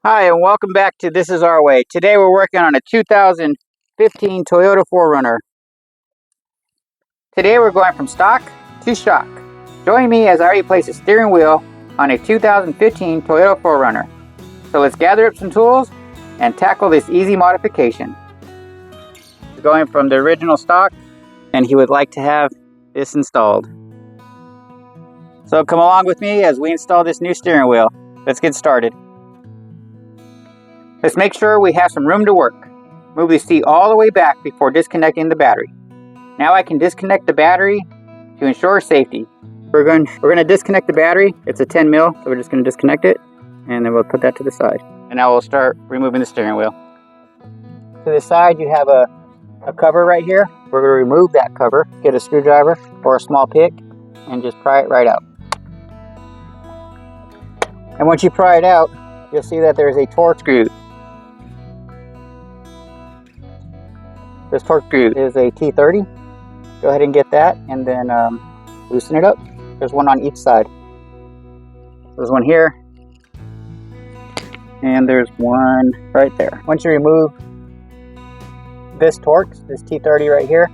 Hi, and welcome back to This Is Our Way. Today we're working on a 2015 Toyota 4Runner. Today we're going from stock to shock. Join me as I replace the steering wheel on a 2015 Toyota 4Runner. So let's gather up some tools and tackle this easy modification. He's going from the original stock, and he would like to have this installed. So come along with me as we install this new steering wheel. Let's get started. Let's make sure we have some room to work. Move the seat all the way back before disconnecting the battery. Now I can disconnect the battery to ensure safety. We're going to disconnect the battery. It's a 10 mil, so we're just going to disconnect it, and then we'll put that to the side. And now we'll start removing the steering wheel. To the side you have a cover right here. We're going to remove that cover, get a screwdriver or a small pick, and just pry it right out. And once you pry it out, you'll see that there's a torque screw. This torque screw is a T30. Go ahead and get that and then loosen it up. There's one on each side. There's one here and there's one right there. Once you remove this torque, this T30 right here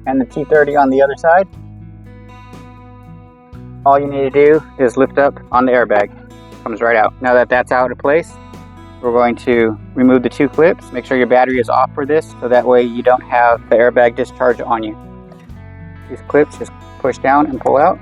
and the T30 on the other side, all you need to do is lift up on the airbag. It comes right out. Now that that's out of place, we're going to remove the two clips. Make sure your battery is off for this, so that way you don't have the airbag discharge on you. These clips just push down and pull out.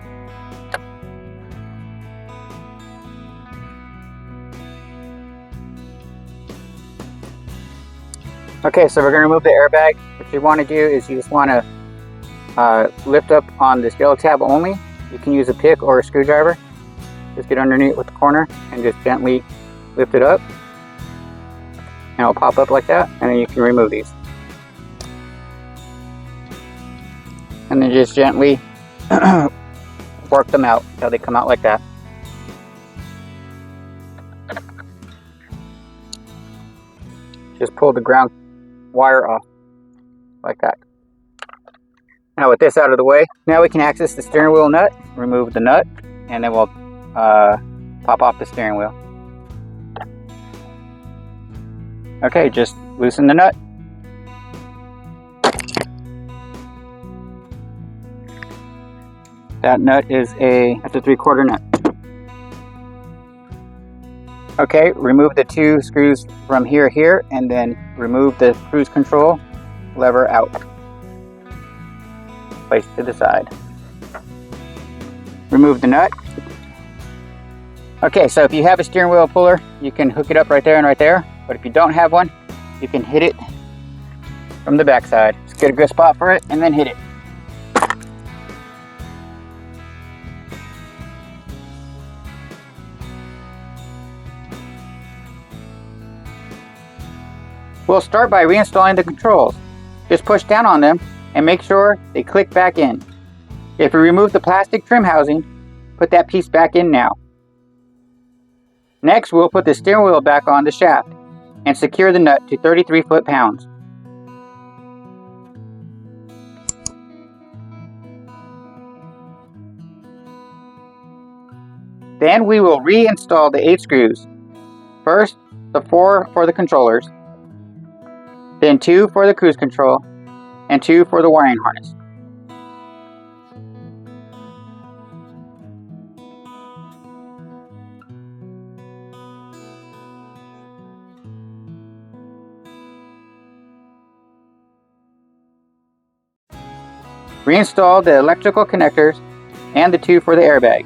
Okay, so we're going to remove the airbag. What you want to do is you just want to lift up on this yellow tab only. You can use a pick or a screwdriver. Just get underneath with the corner and just gently lift it up. And it'll pop up like that, and then you can remove these. And then just gently work them out until they come out like that. Just pull the ground wire off like that. Now with this out of the way, now we can access the steering wheel nut, remove the nut, and then we'll pop off the steering wheel. Okay, just loosen the nut. That nut is that's a 3/4 nut. Okay, remove the two screws from here, and then remove the cruise control lever out. Place it to the side. Remove the nut. Okay, so if you have a steering wheel puller, you can hook it up right there and right there. But if you don't have one, you can hit it from the back side. Just get a good spot for it and then hit it. We'll start by reinstalling the controls. Just push down on them and make sure they click back in. If you remove the plastic trim housing, put that piece back in now. Next, we'll put the steering wheel back on the shaft and secure the nut to 33 foot-pounds. Then we will reinstall the 8 screws. First, the 4 for the controllers, then 2 for the cruise control, and 2 for the wiring harness. Reinstall the electrical connectors and the 2 for the airbag.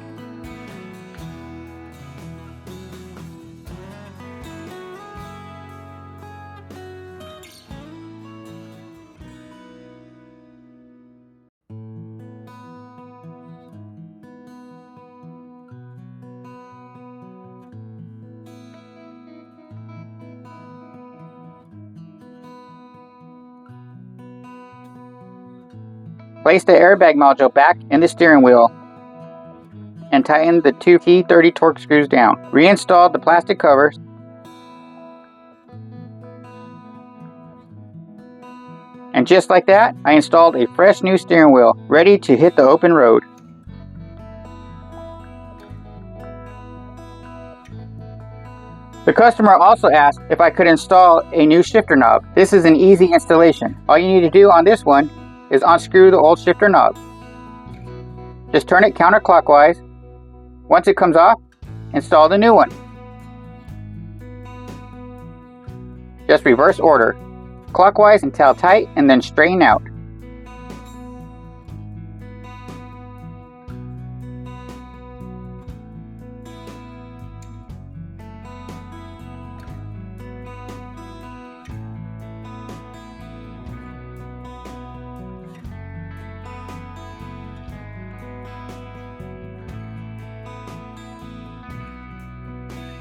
Place the airbag module back in the steering wheel and tighten the 2 T30 torque screws down. Reinstall the plastic covers. And just like that, I installed a fresh new steering wheel, ready to hit the open road. The customer also asked if I could install a new shifter knob. This is an easy installation. All you need to do on this one is unscrew the old shifter knob. Just turn it counterclockwise. Once it comes off, install the new one. Just reverse order, clockwise until tight and then straighten out.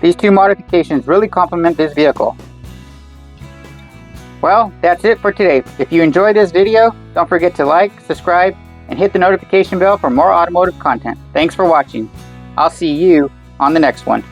These two modifications really complement this vehicle. Well, that's it for today. If you enjoyed this video, don't forget to like, subscribe, and hit the notification bell for more automotive content. Thanks for watching. I'll see you on the next one.